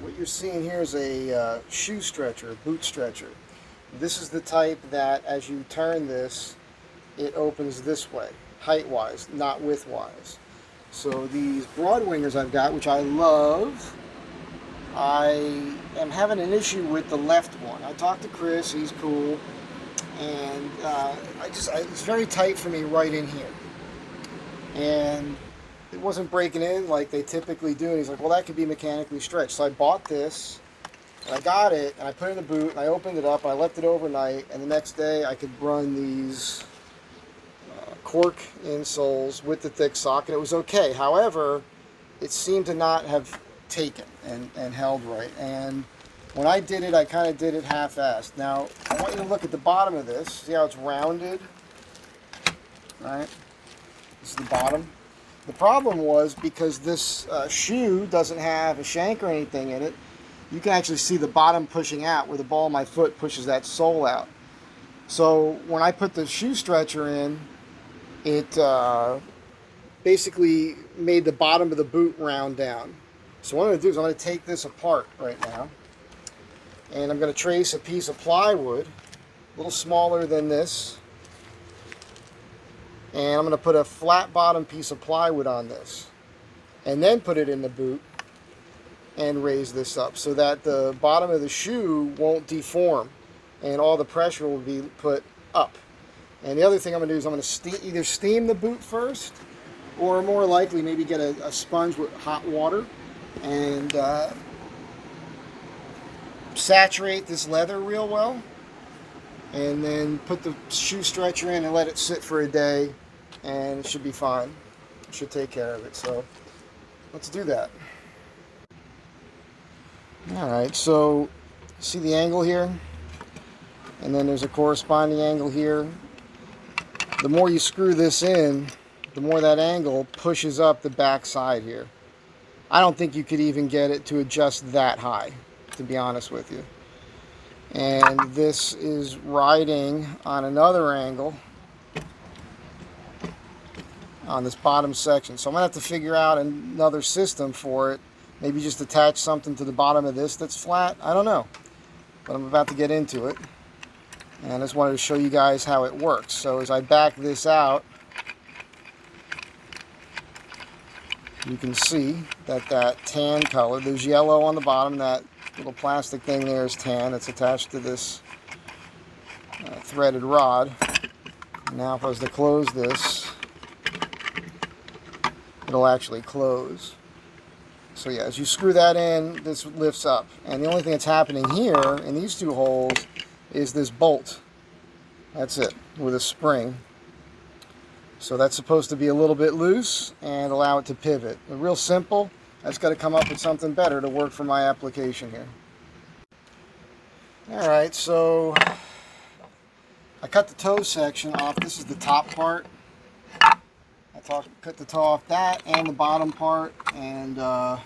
what you're seeing here is a shoe stretcher, a boot stretcher. This is the type that as you turn this, it opens this way, height-wise, not width-wise. So these Broadwingers I've got, which I love, I am having an issue with the left one. I talked to Chris, he's cool, and it's very tight for me right in here. And it wasn't breaking in like they typically do. And he's like, well, that could be mechanically stretched. So I bought this, and I got it, and I put it in the boot, and I opened it up, and I left it overnight, and the next day I could run these cork insoles with the thick sock, and it was okay. However, it seemed to not have taken and held right. And when I did it, I kind of did it half-assed. Now, I want you to look at the bottom of this. See how it's rounded? Right? This is the bottom. The problem was because this shoe doesn't have a shank or anything in it, you can actually see the bottom pushing out where the ball of my foot pushes that sole out. So when I put the shoe stretcher in, it basically made the bottom of the boot round down. So what I'm going to do is I'm going to take this apart right now, and I'm going to trace a piece of plywood, a little smaller than this, and I'm going to put a flat bottom piece of plywood on this, and then put it in the boot and raise this up so that the bottom of the shoe won't deform and all the pressure will be put up. And the other thing I'm going to do is I'm going to either steam the boot first, or more likely maybe get a sponge with hot water and saturate this leather real well, and then put the shoe stretcher in and let it sit for a day, and it should be fine. It should take care of it. So let's do that. Alright, so see the angle here? And then there's a corresponding angle here. The more you screw this in, the more that angle pushes up the back side here. I don't think you could even get it to adjust that high, to be honest with you. And this is riding on another angle on this bottom section. So I'm going to have to figure out another system for it. Maybe just attach something to the bottom of this that's flat. I don't know. But I'm about to get into it. And I just wanted to show you guys how it works. So as I back this out, you can see that that tan color, there's yellow on the bottom, that little plastic thing there is tan. It's attached to this threaded rod. Now if I was to close this, it'll actually close. So yeah, as you screw that in, this lifts up. And the only thing that's happening here in these two holes is this bolt. That's it, with a spring. So that's supposed to be a little bit loose and allow it to pivot. But real simple. I just got to come up with something better to work for my application here. Alright, so I cut the toe section off. This is the top part. Cut the toe off that and the bottom part, and I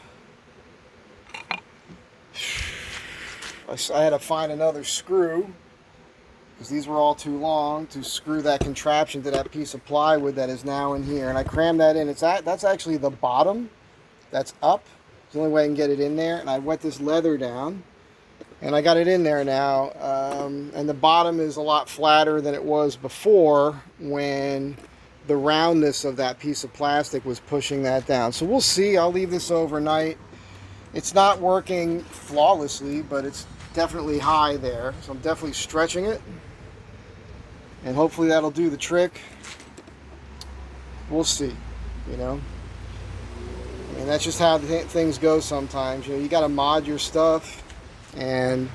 had to find another screw because these were all too long to screw that contraption to that piece of plywood that is now in here, and I crammed that in. That's actually the bottom that's up. It's the only way I can get it in there, and I wet this leather down and I got it in there now, and the bottom is a lot flatter than it was before when the roundness of that piece of plastic was pushing that down. So we'll see. I'll leave this overnight. It's not working flawlessly, but it's definitely high there. So I'm definitely stretching it, and hopefully that'll do the trick. We'll see, you know. And that's just how things go sometimes. You know, you got to mod your stuff, and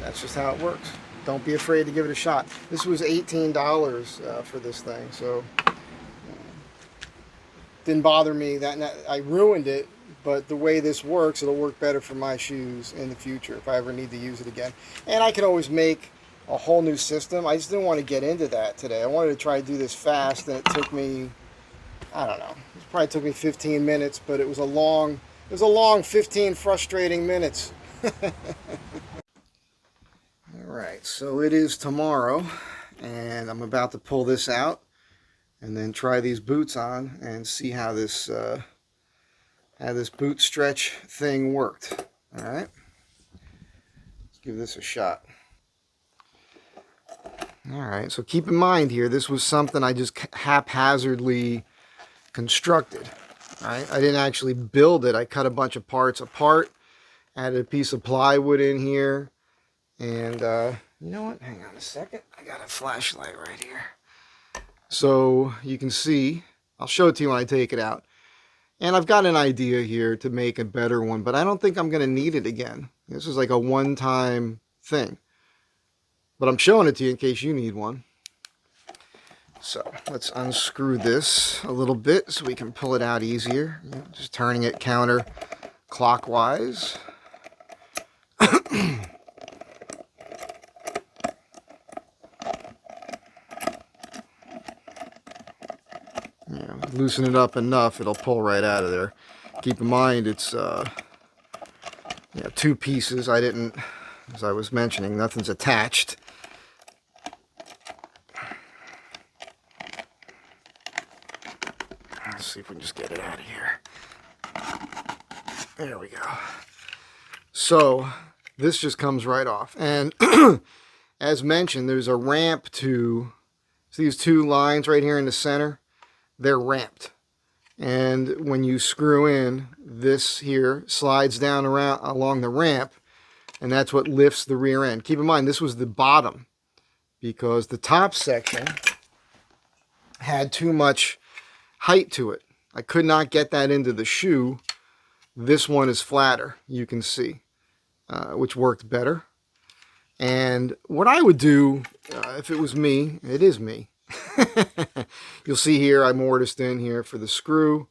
that's just how it works. Don't be afraid to give it a shot. This was $18 for this thing, so didn't bother me. That I ruined it, but the way this works, it'll work better for my shoes in the future if I ever need to use it again. And I can always make a whole new system. I just didn't want to get into that today. I wanted to try to do this fast, and it took me, I don't know, it probably took me 15 minutes, but it was a long 15 frustrating minutes. Alright, so it is tomorrow, and I'm about to pull this out and then try these boots on and see how this how this boot stretch thing worked. All right, let's give this a shot. All right, so keep in mind here, this was something I just haphazardly constructed. All right, I didn't actually build it. I cut a bunch of parts apart, added a piece of plywood in here, and you know what? Hang on a second. I got a flashlight right here. So you can see, I'll show it to you when I take it out. And I've got an idea here to make a better one, but I don't think I'm going to need it again. This is like a one-time thing. But I'm showing it to you in case you need one. So let's unscrew this a little bit so we can pull it out easier. Just turning it counterclockwise. Loosen it up enough, it'll pull right out of there. Keep in mind it's two pieces. I didn't, as I was mentioning, nothing's attached. Let's see if we can just get it out of here. There we go. So this just comes right off, and as mentioned, there's a ramp to these two lines right here in the center. They're ramped, and when you screw in, this here slides down around along the ramp, and that's what lifts the rear end. Keep in mind, this was the bottom because the top section had too much height to it. I could not get that into the shoe. This one is flatter, you can see, which worked better. And what I would do, if it was me, it is me. You'll see here I mortised in here for the screw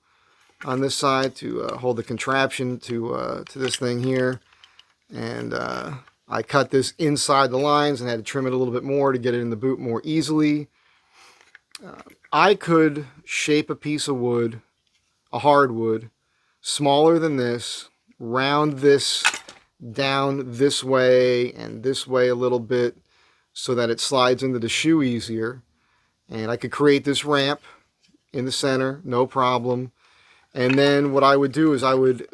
on this side to hold the contraption to this thing here, and I cut this inside the lines and had to trim it a little bit more to get it in the boot more easily. I could shape a piece of wood, a hardwood, smaller than this, round this down this way and this way a little bit so that it slides into the shoe easier. And I could create this ramp in the center, no problem. And then what I would do is I would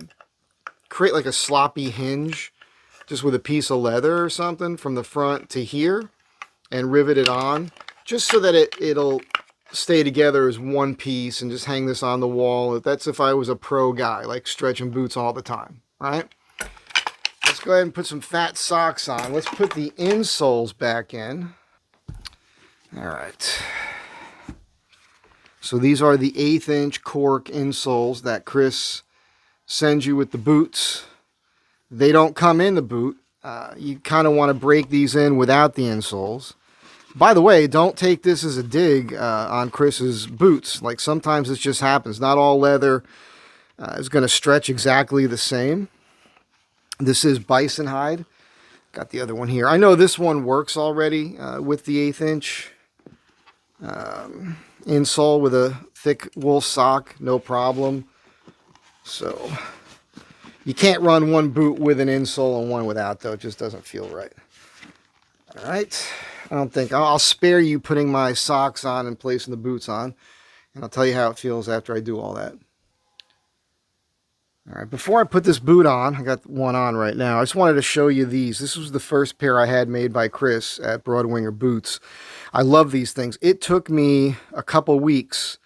create like a sloppy hinge just with a piece of leather or something from the front to here and rivet it on just so that it'll stay together as one piece, and just hang this on the wall. That's if I was a pro guy, like stretching boots all the time, right? Let's go ahead and put some fat socks on. Let's put the insoles back in. All right. So these are the 1/8 inch cork insoles that Chris sends you with the boots. They don't come in the boot. You kind of want to break these in without the insoles. By the way, don't take this as a dig on Chris's boots. Like, sometimes this just happens. Not all leather is going to stretch exactly the same. This is bison hide. Got the other one here. I know this one works already with the 1/8 inch insole with a thick wool sock, no problem. So you can't run one boot with an insole and one without, though. It just doesn't feel right. All right. I don't think I'll spare you putting my socks on and placing the boots on, and I'll tell you how it feels after I do all that. All right, before I put this boot on, I got one on right now. I just wanted to show you these. This was the first pair I had made by Chris at Broadwinger Boots. I love these things. It took me a couple weeks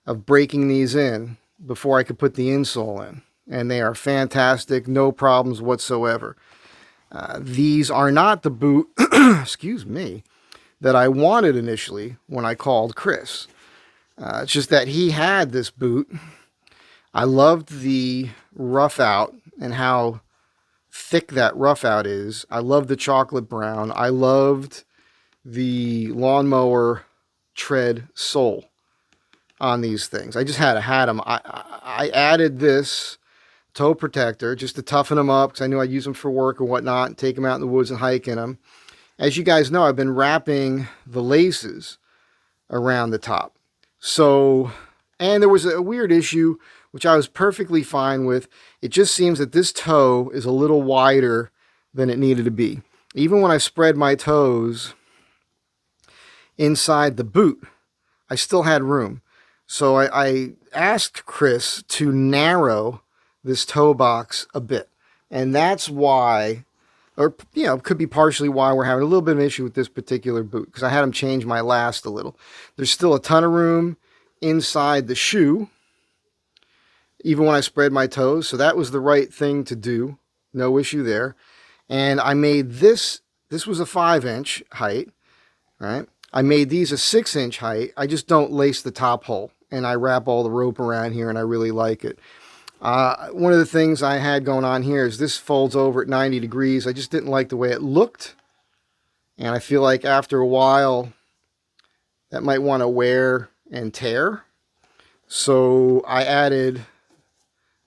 of breaking these in before I could put the insole in, and they are fantastic, no problems whatsoever. These are not the boot, excuse me, that I wanted initially when I called Chris. It's just that he had this boot. I loved the rough out and how thick that rough out is. I loved the chocolate brown. I loved the lawnmower tread sole on these things. I just had to have them. I added this toe protector just to toughen them up because I knew I'd use them for work or whatnot and take them out in the woods and hike in them. As you guys know, I've been wrapping the laces around the top. So, and there was a weird issue, which I was perfectly fine with. It just seems that this toe is a little wider than it needed to be. Even when I spread my toes inside the boot, I still had room. So I asked Chris to narrow this toe box a bit. And that's why, or could be partially why we're having a little bit of an issue with this particular boot, because I had them change my last a little. There's still a ton of room inside the shoe, even when I spread my toes, so that was the right thing to do. No issue there. And I made this was a 5-inch height, right? I made these a 6-inch height. I just don't lace the top hole, and I wrap all the rope around here, and I really like it. One of the things I had going on here is this folds over at 90 degrees. I just didn't like the way it looked, and I feel like after a while that might want to wear and tear. So I added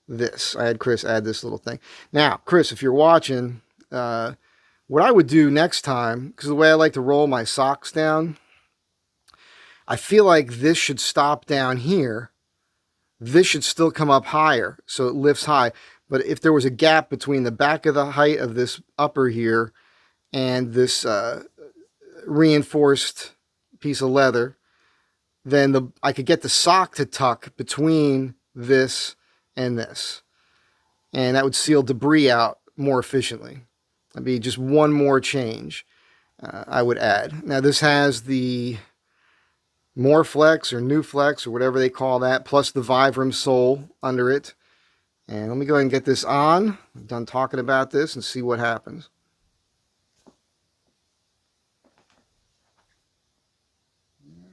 this. I had Chris add this little thing. Now, Chris, if you're watching, what I would do next time, because the way I like to roll my socks down, I feel like this should stop down here. This should still come up higher, so it lifts high. But if there was a gap between the back of the height of this upper here and this reinforced piece of leather, then I could get the sock to tuck between this and this. And that would seal debris out more efficiently. That'd be just one more change I would add. Now this has the More Flex or New Flex or whatever they call that, plus the Vibram sole under it. And let me go ahead and get this on. I'm done talking about this and see what happens.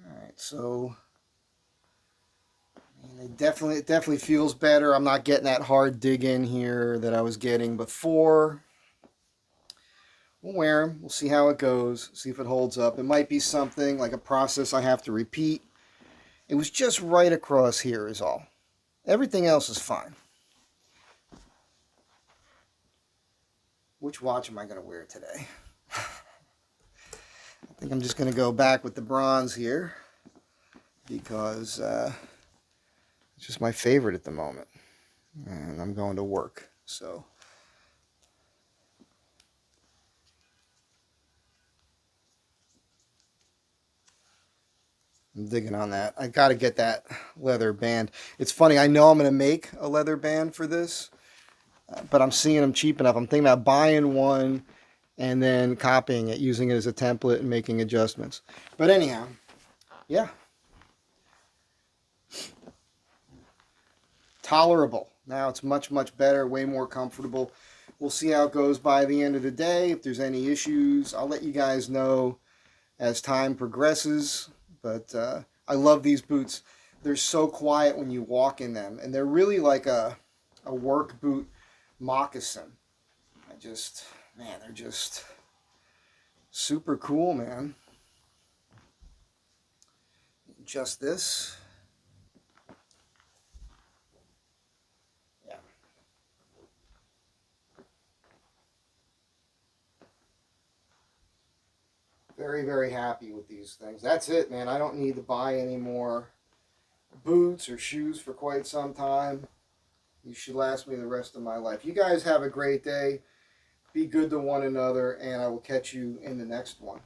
Alright, so it definitely feels better. I'm not getting that hard dig in here that I was getting before. We'll wear them. We'll see how it goes. See if it holds up. It might be something like a process I have to repeat. It was just right across here is all. Everything else is fine. Which watch am I going to wear today? I think I'm just going to go back with the bronze here because it's just my favorite at the moment. And I'm going to work, so... I'm digging on that. I got to get that leather band. It's funny, I know I'm going to make a leather band for this, but I'm seeing them cheap enough. I'm thinking about buying one and then copying it, using it as a template and making adjustments. But anyhow, yeah. Tolerable. Now it's much, much better, way more comfortable. We'll see how it goes by the end of the day. If there's any issues, I'll let you guys know as time progresses. But I love these boots. They're so quiet when you walk in them. And they're really like a work boot moccasin. Man, they're just super cool, man. Just this. Yeah. Very, very happy with these things. That's it, man. I don't need to buy any more boots or shoes for quite some time. These should last me the rest of my life. You guys have a great day. Be good to one another, and I will catch you in the next one.